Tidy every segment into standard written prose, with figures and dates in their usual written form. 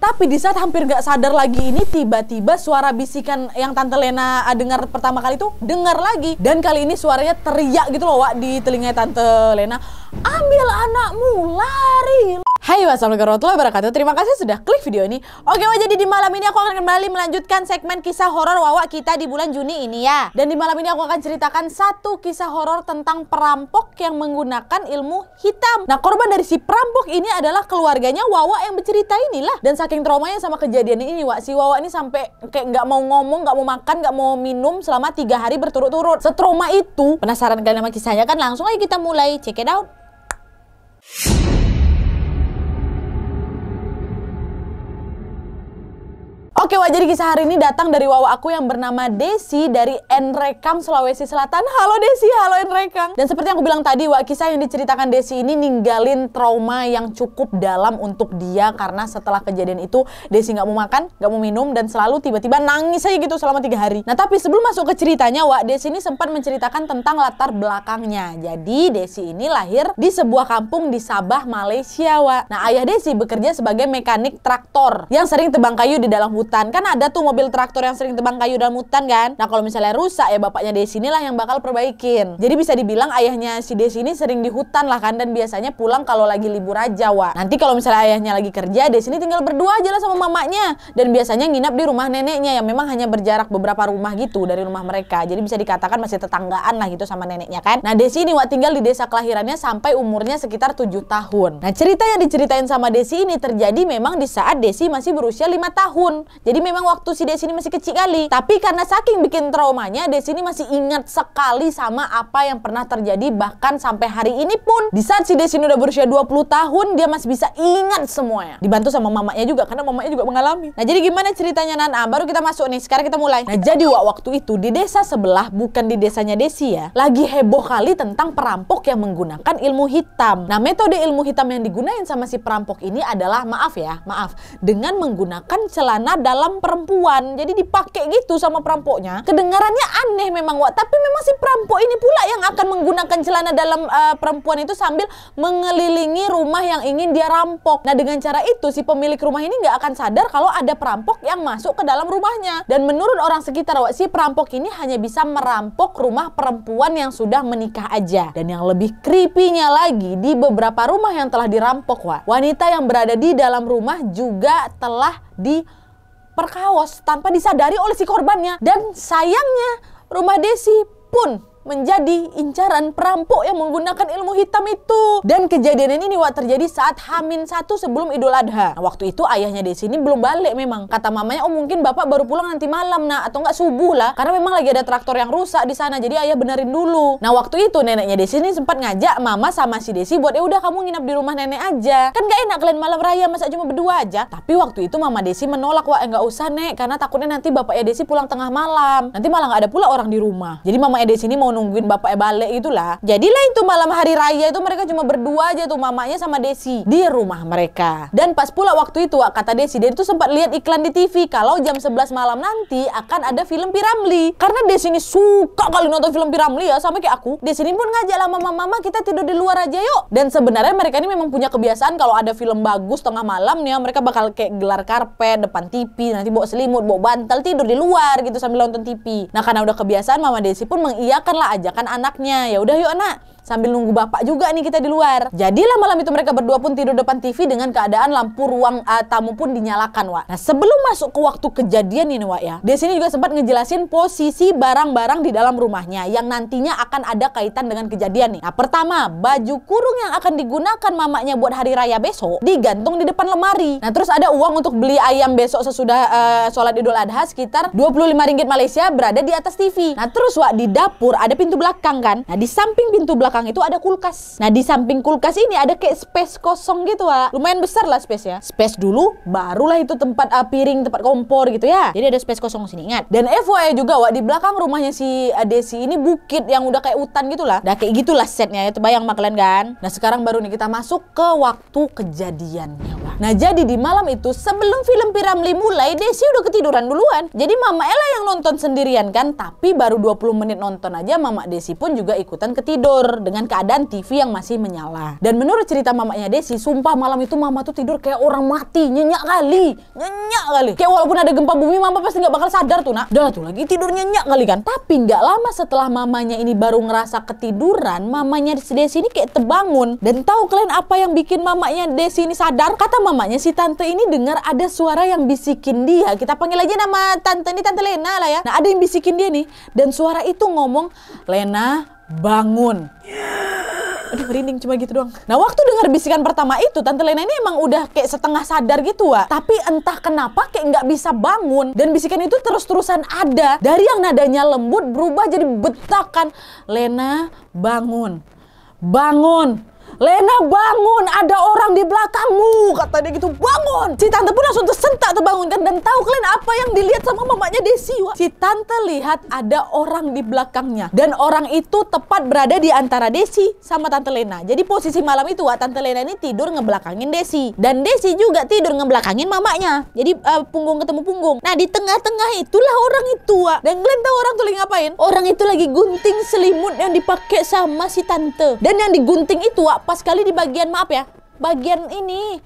Tapi di saat hampir gak sadar lagi ini, tiba-tiba suara bisikan yang Tante Lena dengar pertama kali itu dengar lagi. Dan kali ini suaranya teriak gitu loh Wak di telinga Tante Lena. Ambil anakmu, lari. Hai, wassalamualaikum warahmatullahi wabarakatuh. Terima kasih sudah klik video ini. Oke Wak, jadi di malam ini aku akan kembali melanjutkan segmen kisah horor Wawa kita di bulan Juni ini ya. Dan di malam ini aku akan ceritakan satu kisah horor tentang perampok yang menggunakan ilmu hitam. Nah, korban dari si perampok ini adalah keluarganya Wawa yang bercerita inilah. Dan saking traumanya sama kejadian ini Wak, si Wawa ini sampai kayak nggak mau ngomong, nggak mau makan, nggak mau minum selama 3 hari berturut-turut. Setrauma itu. Penasaran kalian sama kisahnya kan? Langsung aja kita mulai, check it out. Oke Wak, jadi kisah hari ini datang dari Wawa aku yang bernama Desi dari Nrekang, Sulawesi Selatan. Halo Desi, halo Nrekang. Dan seperti yang aku bilang tadi Wak, kisah yang diceritakan Desi ini ninggalin trauma yang cukup dalam untuk dia. Karena setelah kejadian itu Desi nggak mau makan, nggak mau minum, dan selalu tiba-tiba nangis aja gitu selama 3 hari. Nah tapi sebelum masuk ke ceritanya Wak, Desi ini sempat menceritakan tentang latar belakangnya. Jadi Desi ini lahir di sebuah kampung di Sabah, Malaysia Wak. Nah ayah Desi bekerja sebagai mekanik traktor yang sering tebang kayu di dalam hutan. Kan ada tuh mobil traktor yang sering tebang kayu dalam hutan kan. Nah kalau misalnya rusak ya bapaknya Desi inilah yang bakal perbaikin. Jadi bisa dibilang ayahnya si Desi ini sering di hutan lah kan. Dan biasanya pulang kalau lagi libur aja Wak. Nanti kalau misalnya ayahnya lagi kerja, Desi ini tinggal berdua aja lah sama mamanya. Dan biasanya nginap di rumah neneknya yang memang hanya berjarak beberapa rumah gitu dari rumah mereka. Jadi bisa dikatakan masih tetanggaan lah gitu sama neneknya kan. Nah Desi ini Wak tinggal di desa kelahirannya sampai umurnya sekitar 7 tahun. Nah cerita yang diceritain sama Desi ini terjadi memang di saat Desi masih berusia 5 tahun. Jadi memang waktu si Desi ini masih kecil kali. Tapi karena saking bikin traumanya, Desi ini masih ingat sekali sama apa yang pernah terjadi. Bahkan sampai hari ini pun, di saat si Desi ini udah berusia 20 tahun, dia masih bisa ingat semuanya. Dibantu sama mamanya juga, karena mamanya juga mengalami. Nah jadi gimana ceritanya Nana? Baru kita masuk nih, sekarang kita mulai. Nah jadi waktu itu di desa sebelah, bukan di desanya Desi ya, lagi heboh kali tentang perampok yang menggunakan ilmu hitam. Nah metode ilmu hitam yang digunain sama si perampok ini adalah, maaf, dengan menggunakan celana dalam perempuan. Jadi dipakai gitu sama perampoknya. Kedengarannya aneh memang Wak, tapi memang si perampok ini pula yang akan menggunakan celana dalam perempuan itu sambil mengelilingi rumah yang ingin dia rampok. Nah dengan cara itu si pemilik rumah ini nggak akan sadar kalau ada perampok yang masuk ke dalam rumahnya. Dan menurut orang sekitar Wak, si perampok ini hanya bisa merampok rumah perempuan yang sudah menikah aja. Dan yang lebih creepy-nya lagi, di beberapa rumah yang telah dirampok Wak, wanita yang berada di dalam rumah juga telah diperkaos tanpa disadari oleh si korbannya. Dan sayangnya rumah Desi pun menjadi incaran perampok yang menggunakan ilmu hitam itu. Dan kejadian ini Wak terjadi saat H-1 sebelum Idul Adha. Nah, waktu itu ayahnya Desi ini belum balik memang. Kata mamanya, oh mungkin bapak baru pulang nanti malam nak, atau enggak subuh lah. Karena memang lagi ada traktor yang rusak di sana. Jadi ayah benerin dulu. Nah waktu itu neneknya Desi ini sempat ngajak mama sama si Desi buat udah kamu nginap di rumah nenek aja. Kan gak enak kalian malam raya masa cuma berdua aja. Tapi waktu itu mama Desi menolak Wak, enggak usah nek, karena takutnya nanti bapaknya Desi pulang tengah malam. Nanti malah nggak ada pula orang di rumah. Jadi mamanya Desi ini mau nungguin bapaknya balik itulah. Jadilah itu malam hari raya itu mereka cuma berdua aja tuh, mamanya sama Desi di rumah mereka. Dan pas pula waktu itu kata Desi, dia itu sempat lihat iklan di TV kalau jam 11 malam nanti akan ada film Piramli. Karena Desi ini suka kali nonton film Piramli ya, sama kayak aku. Desi ini pun ngajak lah mama kita tidur di luar aja yuk. Dan sebenarnya mereka ini memang punya kebiasaan kalau ada film bagus tengah malam nih, mereka bakal kayak gelar karpet depan TV, nanti bawa selimut, bawa bantal, tidur di luar gitu sambil nonton TV. Nah karena udah kebiasaan, mama Desi pun mengiyakan lah ajakan anaknya. Ya udah yuk anak, sambil nunggu bapak juga nih kita di luar. Jadilah malam itu mereka berdua pun tidur depan TV dengan keadaan lampu ruang tamu pun dinyalakan Wak. Nah sebelum masuk ke waktu kejadian ini Wak ya, Desi ini juga sempat ngejelasin posisi barang-barang di dalam rumahnya yang nantinya akan ada kaitan dengan kejadian nih. Nah pertama, baju kurung yang akan digunakan mamanya buat hari raya besok digantung di depan lemari. Nah terus ada uang untuk beli ayam besok sesudah sholat Idul Adha sekitar 25 ringgit Malaysia berada di atas TV. Nah terus Wak, di dapur ada pintu belakang kan. Nah di samping pintu belakang itu ada kulkas. Nah di samping kulkas ini ada kayak space kosong gitu Wak. Lumayan besar lah space ya. Space dulu, barulah itu tempat piring, tempat kompor gitu ya. Jadi ada space kosong sini, ingat. Dan FYI juga Wak, di belakang rumahnya si Desi ini bukit yang udah kayak hutan gitulah. Nah kayak gitulah setnya, itu bayang mak kalian kan. Nah sekarang baru nih kita masuk ke waktu kejadiannya Wak. Nah jadi di malam itu sebelum film Piramli mulai, Desi udah ketiduran duluan. Jadi mama Ella yang nonton sendirian kan. Tapi baru 20 menit nonton aja mama Desi pun juga ikutan ketidur. dengan keadaan TV yang masih menyala. Dan menurut cerita mamanya Desi, sumpah malam itu mama tuh tidur kayak orang mati, nyenyak kali. Kayak walaupun ada gempa bumi, mama pasti nggak bakal sadar tuh nak. Udah tuh lagi tidur nyenyak kali kan. Tapi nggak lama setelah mamanya ini baru ngerasa ketiduran, mamanya Desi ini kayak terbangun. Dan tahu kalian apa yang bikin mamanya Desi ini sadar? Kata mamanya, si tante ini dengar ada suara yang bisikin dia. Kita panggil aja nama tante ini Tante Lena lah ya. Nah, ada yang bisikin dia nih, dan suara itu ngomong, "Lena, bangun." Aduh, merinding cuma gitu doang. Nah, waktu dengar bisikan pertama itu, Tante Lena ini emang udah kayak setengah sadar gitu, Wak. Tapi entah kenapa kayak nggak bisa bangun. Dan bisikan itu terus-terusan ada. Dari yang nadanya lembut berubah jadi betakan. "Lena, bangun. Bangun. Lena, bangun, ada orang di belakangmu," kata dia gitu. "Bangun." Si tante pun langsung tersentak terbangunkan. Dan tahu kalian apa yang dilihat sama mamanya Desi, Wak? Si tante lihat ada orang di belakangnya, dan orang itu tepat berada di antara Desi sama Tante Lena. Jadi posisi malam itu, Wak, Tante Lena ini tidur ngebelakangin Desi, dan Desi juga tidur ngebelakangin mamanya. Jadi punggung ketemu punggung. Nah, di tengah-tengah itulah orang itu, Wak. Dan kalian tahu orang tuh lagi ngapain? Orang itu lagi gunting selimut yang dipakai sama si tante. Dan yang digunting itu, Wak, pas kali di bagian, maaf ya, bagian ini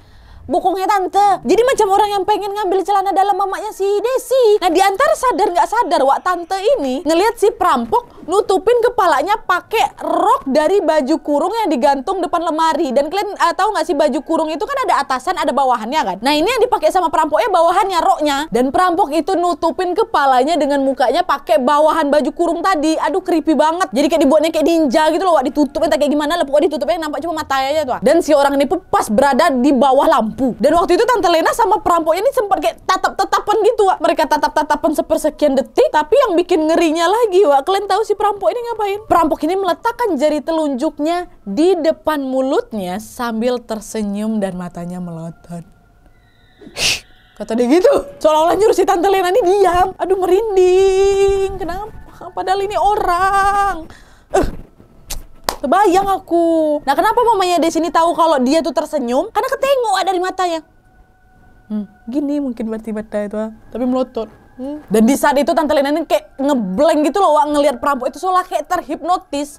bokongnya tante. Jadi macam orang yang pengen ngambil celana dalam mamanya si Desi. Nah, di antara sadar nggak sadar, Wak, tante ini ngelihat si perampok nutupin kepalanya pakai rok dari baju kurung yang digantung depan lemari. Dan kalian tahu nggak sih, baju kurung itu kan ada atasan ada bawahannya kan. Nah, ini yang dipakai sama perampoknya bawahannya, roknya. Dan perampok itu nutupin kepalanya dengan mukanya pakai bawahan baju kurung tadi. Aduh, creepy banget. Jadi kayak dibuatnya kayak ninja gitu loh, Wak. Ditutupnya kayak gimana lah, pokoknya ditutupnya nampak cuma matanya aja tuh, Wak. Dan si orang ini pun pas berada di bawah lampu. Dan waktu itu Tante Lena sama perampok ini sempat kayak tatap-tatapan gitu, Wak. Mereka tatap-tatapan sepersekian detik. Tapi yang bikin ngerinya lagi, Wak, kalian tahu si perampok ini ngapain? Perampok ini meletakkan jari telunjuknya di depan mulutnya sambil tersenyum dan matanya melotot. Kata dia gitu, seolah-olah nyuruh si Tante Lena ini diam. Aduh, merinding. Kenapa? Padahal ini orang. Terbayang aku. Nah, kenapa mamanya Desi ini tahu kalau dia tuh tersenyum? Karena ketengok dari matanya. Gini mungkin berarti mata itu, tapi melotot. Dan di saat itu Tante Lena ini kayak ngeblank gitu loh, Wak, ngelihat perampok itu seolah kayak terhipnotis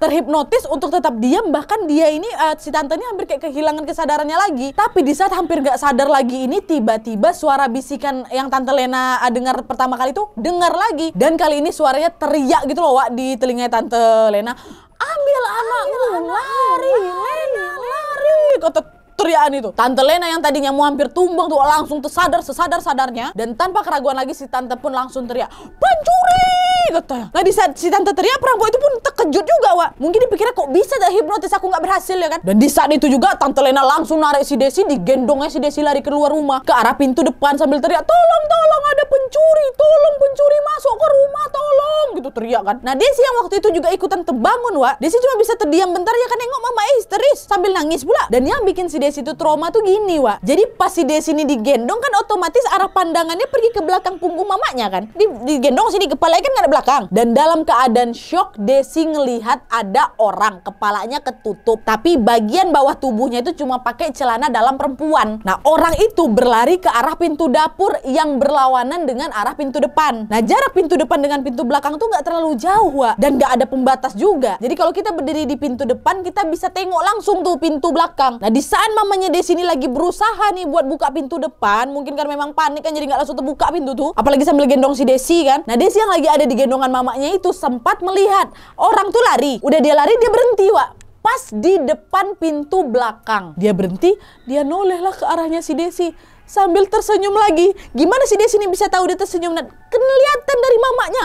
untuk tetap diam. Bahkan dia ini si tante ini hampir kayak kehilangan kesadarannya lagi. Tapi di saat hampir gak sadar lagi ini, tiba-tiba suara bisikan yang Tante Lena dengar pertama kali itu dengar lagi. Dan kali ini suaranya teriak gitu loh, Wak, di telinga Tante Lena. "Ambil anakmu, lari, Lena, lari," kata teriakan itu. Tante Lena yang tadinya mau hampir tumbang tuh langsung sesadar-sadarnya. Dan tanpa keraguan lagi si tante pun langsung teriak, "Pencuri!" katanya. Nah, di saat si tante teriak, perampok itu pun terkejut juga, Wak. Mungkin dipikirnya kok bisa dah hipnotis aku nggak berhasil ya kan. Dan di saat itu juga Tante Lena langsung narik si Desi, digendongnya si Desi lari keluar rumah ke arah pintu depan sambil teriak, "Tolong, tolong, ada pencuri, tolong pencuri masuk ke rumah, tolong," gitu teriak kan. Nah, Desi yang waktu itu juga ikutan terbangun, Wak. Desi cuma bisa terdiam bentar ya kan, nengok mama histeris sambil nangis pula. Dan yang bikin si Desi itu trauma tuh gini, Wak. Jadi pas si Desi ini digendong kan otomatis arah pandangannya pergi ke belakang punggung mamanya kan. Digendong sini, kepalanya kan nggak ada belakang. Dan dalam keadaan shock, Desi ngelihat ada orang, kepalanya ketutup, tapi bagian bawah tubuhnya itu cuma pakai celana dalam perempuan. Nah, orang itu berlari ke arah pintu dapur yang berlawanan dengan arah pintu depan. Nah, jarak pintu depan dengan pintu belakang tuh nggak terlalu jauh, Wak. Dan nggak ada pembatas juga. Jadi kalau kita berdiri di pintu depan, kita bisa tengok langsung tuh pintu belakang. Nah, di saat mamanya Desi ini lagi berusaha nih buat buka pintu depan, mungkin kan memang panik kan, jadi nggak langsung terbuka pintu tuh. Apalagi sambil gendong si Desi kan. Nah, Desi yang lagi ada di gendongan mamanya itu sempat melihat orang tuh lari. Udah dia lari, dia berhenti, Wak. Pas di depan pintu belakang. Dia berhenti, dia nolehlah ke arahnya si Desi sambil tersenyum lagi. Gimana si Desi ini bisa tahu dia tersenyum? Nah, kelihatan dari mamanya.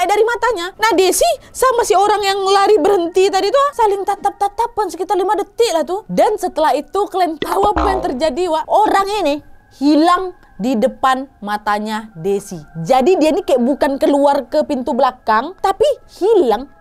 Dari matanya. Nah, Desi sama si orang yang lari berhenti tadi tuh saling tatap-tatapan sekitar 5 detik lah tuh. Dan setelah itu kalian tahu apa yang terjadi, Wak? Orang ini hilang di depan matanya Desi. Jadi dia ini kayak bukan keluar ke pintu belakang, tapi hilang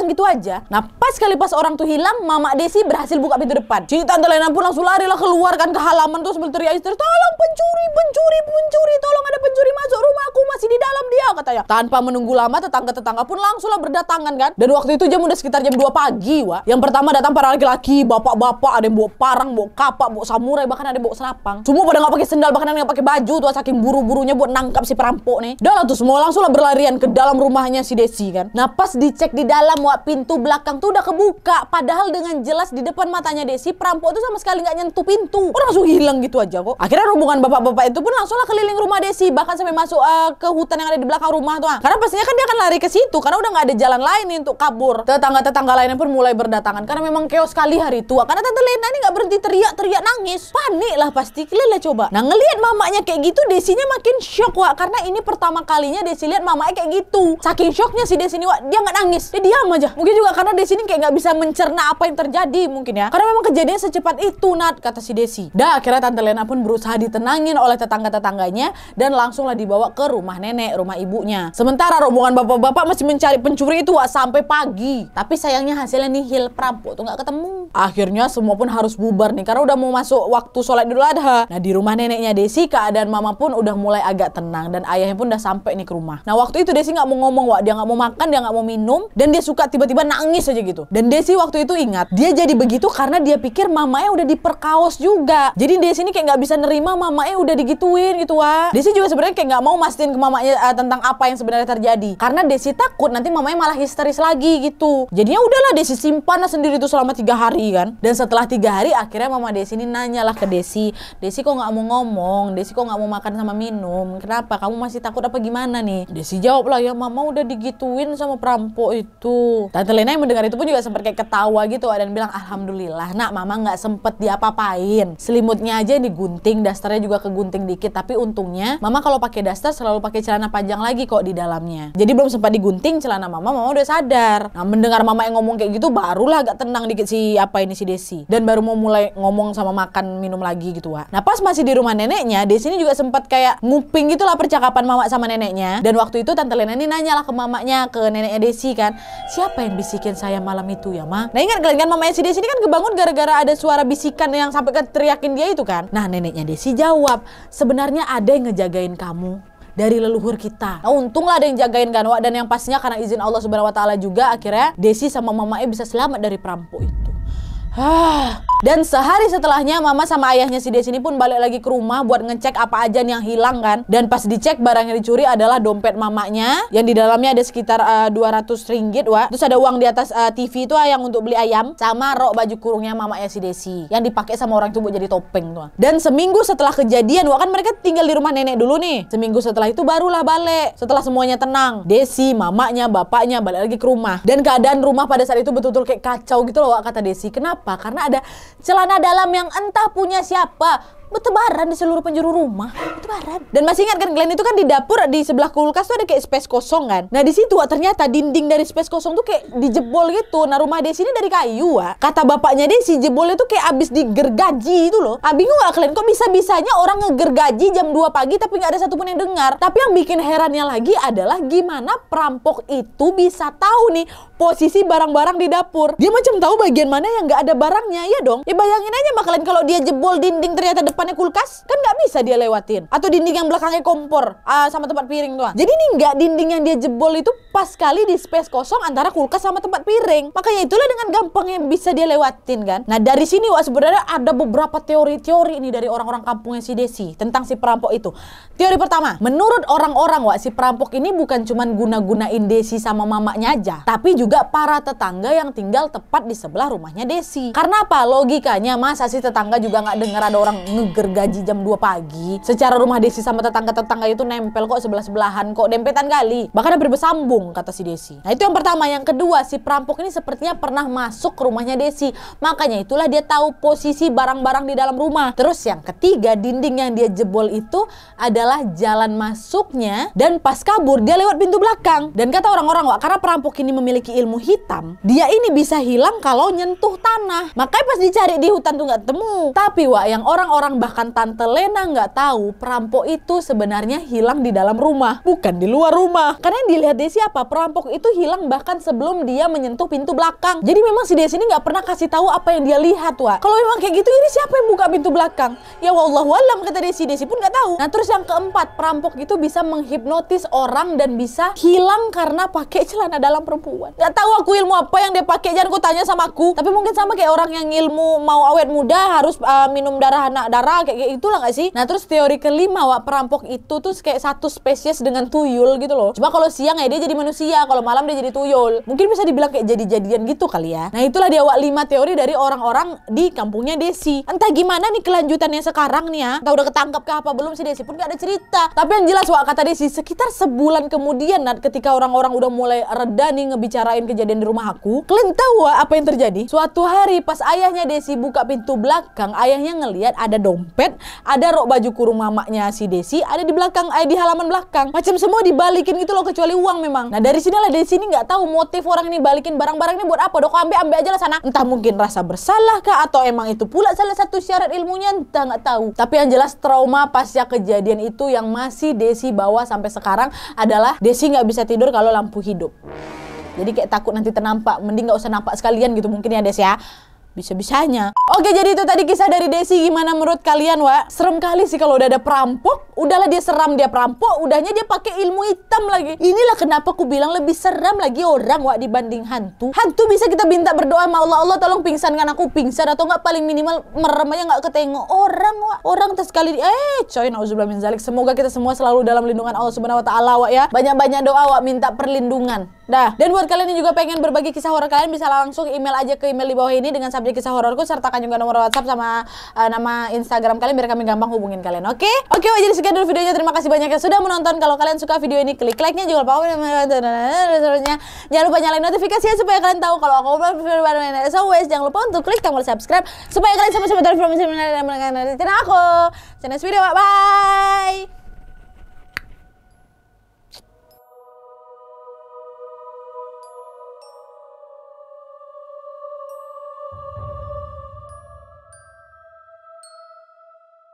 gitu aja. Nah, pas orang tuh hilang, mama Desi berhasil buka pintu depan. Si Tante Lena pun langsung lari lah keluar kan ke halaman tuh sambil teriak histeris, "Tolong pencuri, tolong ada pencuri masuk rumah aku, masih Desi di dalam dia katanya. Tanpa menunggu lama tetangga-tetangga pun langsunglah berdatangan kan. Dan waktu itu jam udah sekitar jam 2 pagi Wak. Yang pertama datang para laki-laki, bapak-bapak, ada yang bawa parang, bawa kapak, bawa samurai, bahkan ada yang bawa serapang. Semua pada nggak pakai sendal, bahkan ada yang nggak pakai baju tuh, saking buru-burunya buat nangkap si perampok nih. Udah lah tuh semua langsunglah berlarian ke dalam rumahnya si Desi kan. Nah pas dicek di dalam Wak, pintu belakang tuh udah kebuka. Padahal dengan jelas di depan matanya Desi, perampok tuh sama sekali nggak nyentuh pintu. Orang langsung hilang gitu aja kok. Akhirnya rombongan bapak-bapak itu pun langsunglah keliling rumah Desi, bahkan sampai masuk ke hutan yang ada di belakang rumah tuh. Karena pastinya kan dia akan lari ke situ karena udah nggak ada jalan lain nih untuk kabur. Tetangga-tetangga lainnya pun mulai berdatangan karena memang keos sekali hari itu. Karena Tante Lena ini nggak berhenti teriak-teriak nangis. Panik lah pasti. Kalian coba. Nah ngelihat mamanya kayak gitu, Desinya makin shock Wak, karena ini pertama kalinya Desi lihat mamanya kayak gitu. Saking shocknya si Desi ini Wak, dia nggak nangis, dia diam aja. Mungkin juga karena Desi ini kayak nggak bisa mencerna apa yang terjadi mungkin ya. Karena memang kejadiannya secepat itu Nat, kata si Desi. Dah akhirnya Tante Lena pun berusaha ditenangin oleh tetangga-tetangganya dan langsunglah dibawa ke rumah nenek, rumah ibunya. Sementara rombongan bapak-bapak masih mencari pencuri itu Wak sampai pagi. Tapi sayangnya hasilnya nihil, perampok tuh nggak ketemu. Akhirnya semua pun harus bubar nih karena udah mau masuk waktu sholat Idul Adha. Nah di rumah neneknya Desi keadaan mama pun udah mulai agak tenang dan ayahnya pun udah sampai nih ke rumah. Nah waktu itu Desi nggak mau ngomong Wak, dia nggak mau makan, dia nggak mau minum, dan dia suka tiba-tiba nangis aja gitu. Dan Desi waktu itu ingat dia jadi begitu karena dia pikir mamanya udah diperkaos juga. Jadi Desi ini kayak nggak bisa nerima mamanya udah digituin gitu Wak. Desi juga sebenarnya kayak nggak mau mastiin ke mamanya tentang apa yang sebenarnya terjadi karena Desi takut nanti mamanya malah histeris lagi gitu. Jadinya udahlah Desi simpan sendiri itu selama 3 hari kan. Dan setelah 3 hari akhirnya mama Desi ini nanyalah ke Desi, Desi kok nggak mau ngomong, Desi kok nggak mau makan sama minum, kenapa kamu masih takut apa gimana nih? Desi jawab lah, ya mama udah digituin sama perampok itu. Tante Lena yang mendengar itu pun juga sempat kayak ketawa gitu dan bilang alhamdulillah nak, mama nggak sempet diapa-apain, selimutnya aja yang digunting, dasternya juga kegunting dikit, tapi untungnya mama kalau pakai daster selalu pakai celana panjang lagi kok di dalamnya, jadi belum sempat digunting celana mama udah sadar. Nah mendengar mama yang ngomong kayak gitu barulah agak tenang dikit si Desi, dan baru mau mulai ngomong sama makan minum lagi gitu Wak. Nah pas masih di rumah neneknya, Desi ini juga sempat kayak nguping gitulah percakapan mama sama neneknya. Dan waktu itu Tante Lena ini nanyalah ke mamanya, ke neneknya Desi kan, siapa yang bisikin saya malam itu ya Ma? Nah ingat kalian kan mamanya si Desi ini kan kebangun gara-gara ada suara bisikan yang sampai ke teriakin dia itu kan. Nah neneknya Desi jawab, sebenarnya ada yang ngejagain kamu dari leluhur kita. Nah, untunglah ada yang jagain kan Wak, dan yang pastinya karena izin Allah Subhanahu wa taala juga akhirnya Desi sama mamanya bisa selamat dari perampok itu. Dan sehari setelahnya mama sama ayahnya si Desi ini pun balik lagi ke rumah buat ngecek apa aja yang hilang kan. Dan pas dicek barang yang dicuri adalah dompet mamanya yang di dalamnya ada sekitar 200 ringgit Wak. Terus ada uang di atas TV itu yang untuk beli ayam, sama rok baju kurungnya mamanya si Desi yang dipakai sama orang itu buat jadi topeng tuh. Dan seminggu setelah kejadian Wak, kan mereka tinggal di rumah nenek dulu nih. Seminggu setelah itu barulah balik. Setelah semuanya tenang, Desi, mamanya, bapaknya balik lagi ke rumah. Dan keadaan rumah pada saat itu betul-betul kayak kacau gitu loh Wak, kata Desi. Kenapa? Karena ada celana dalam yang entah punya siapa bertebaran di seluruh penjuru rumah, bertebaran. Dan masih ingat kan Glenn itu kan di dapur di sebelah kulkas tuh ada kayak space kosong kan. Nah di situ ternyata dinding dari space kosong tuh kayak dijebol gitu. Nah rumah Desi ini dari kayu kata bapaknya Desi jebolnya tuh kayak abis digergaji itu loh. Bingung gak kalian kok bisa-bisanya orang ngegergaji jam 2 pagi tapi gak ada satupun yang dengar. Tapi yang bikin herannya lagi adalah gimana perampok itu bisa tahu nih posisi barang-barang di dapur. Dia macam tahu bagian mana yang gak ada barangnya, ya dong. Ya bayangin aja kalian kalau dia jebol dinding ternyata depannya kulkas, kan nggak bisa dia lewatin. Atau dinding yang belakangnya kompor sama tempat piring tuh. Jadi ini nggak dinding yang dia jebol itu pas sekali di space kosong antara kulkas sama tempat piring. Makanya itulah dengan gampangnya bisa dia lewatin kan. Nah dari sini Wak sebenarnya ada beberapa teori-teori nih dari orang-orang kampungnya si Desi tentang si perampok itu. Teori pertama, menurut orang-orang Wak, si perampok ini bukan cuman guna-gunain Desi sama mamanya aja, tapi juga para tetangga yang tinggal tepat di sebelah rumahnya Desi. Karena apa? Logikanya masa sih tetangga juga nggak dengar ada orang ngegergaji jam 2 pagi. Secara rumah Desi sama tetangga-tetangga itu nempel kok, sebelah-sebelahan kok, dempetan kali. Bahkan hampir bersambung kata si Desi. Nah itu yang pertama. Yang kedua, si perampok ini sepertinya pernah masuk ke rumahnya Desi. Makanya itulah dia tahu posisi barang-barang di dalam rumah. Terus yang ketiga, dinding yang dia jebol itu adalah jalan masuknya, dan pas kabur dia lewat pintu belakang. Dan kata orang-orang Wak, karena perampok ini memiliki ilmu hitam, dia ini bisa hilang kalau nyentuh tanah. Makanya pas dicari di hutan tuh nggak ketemu. Tapi Wak, yang orang-orang orang, bahkan Tante Lena nggak tahu perampok itu sebenarnya hilang di dalam rumah, bukan di luar rumah. Karena yang dilihat Desi apa? Perampok itu hilang bahkan sebelum dia menyentuh pintu belakang. Jadi memang si Desi ini nggak pernah kasih tahu apa yang dia lihat, Wak. Kalau memang kayak gitu, ini siapa yang buka pintu belakang? Ya wallahualam, kata Desi. Desi pun nggak tahu. Nah terus yang keempat, perampok itu bisa menghipnotis orang dan bisa hilang karena pakai celana dalam perempuan. Nggak tahu aku ilmu apa yang dia pakai, jangan kau tanya sama aku. Tapi mungkin sama kayak orang yang ilmu mau awet muda harus minum darah anak darah kayak itulah nggak sih? Nah terus teori kelima, Wak, perampok itu tuh kayak satu spesies dengan tuyul gitu loh. Cuma kalau siang ya dia jadi manusia, kalau malam dia jadi tuyul. Mungkin bisa dibilang kayak jadi-jadian gitu kali ya. Nah itulah dia, Wak, 5 teori dari orang-orang di kampungnya Desi. Entah gimana nih kelanjutannya sekarang nih ya. Entah udah ketangkap ke apa belum, si Desi pun gak ada cerita. Tapi yang jelas, Wak, kata Desi, sekitar sebulan kemudian ketika orang-orang udah mulai reda nih ngebicarain kejadian di rumah aku, kalian tahu, Wak, apa yang terjadi? Suatu hari pas ayahnya Desi buka pintu belakang, ayahnya ngelihat ada dompet, ada rok baju kurung mamanya si Desi ada di belakang, di halaman belakang. Macam semua dibalikin gitu loh kecuali uang memang. Nah dari sinilah Desi ini nggak tahu motif orang ini balikin barang-barang ini buat apa. Dok, ambil aja lah sana. Entah mungkin rasa bersalah kah atau emang itu pula salah satu syarat ilmunya, entah nggak tahu. Tapi yang jelas trauma pasca kejadian itu yang masih Desi bawa sampai sekarang adalah Desi nggak bisa tidur kalau lampu hidup. Jadi kayak takut nanti ternampak, mending nggak usah nampak sekalian gitu mungkin ya Desi ya. Bisa-bisanya. Oke, jadi itu tadi kisah dari Desi. Gimana menurut kalian, Wak? Serem kali sih kalau udah ada perampok. Udahlah dia seram, dia perampok. Udahnya dia pakai ilmu hitam lagi. Inilah kenapa aku bilang lebih seram lagi orang, Wak, dibanding hantu. Hantu bisa kita minta berdoa sama Allah, Allah tolong pingsankan aku, pingsan atau nggak paling minimal merem aja nggak ketengok. Orang, Wak. Orang sekali coy, nauzubillah min zalik. Semoga kita semua selalu dalam lindungan Allah Subhanahu wa taala, Wak, ya. Banyak-banyak doa, Wak, minta perlindungan. Dah. Dan buat kalian yang juga pengen berbagi kisah horor kalian, bisa langsung email aja ke email di bawah ini dengan subjek kisah hororku, sertakan juga nomor WhatsApp sama nama Instagram kalian biar kami gampang hubungin kalian. Oke, jadi sekian dulu videonya. Terima kasih banyak yang sudah menonton. Kalau kalian suka video ini, klik like-nya, jangan lupa jangan lupa nyalain notifikasinya supaya kalian tahu kalau aku upload video baru. As always, jangan lupa untuk klik tombol subscribe supaya kalian sama-sama tahu informasi menarik dari channel aku. See you next video, bye.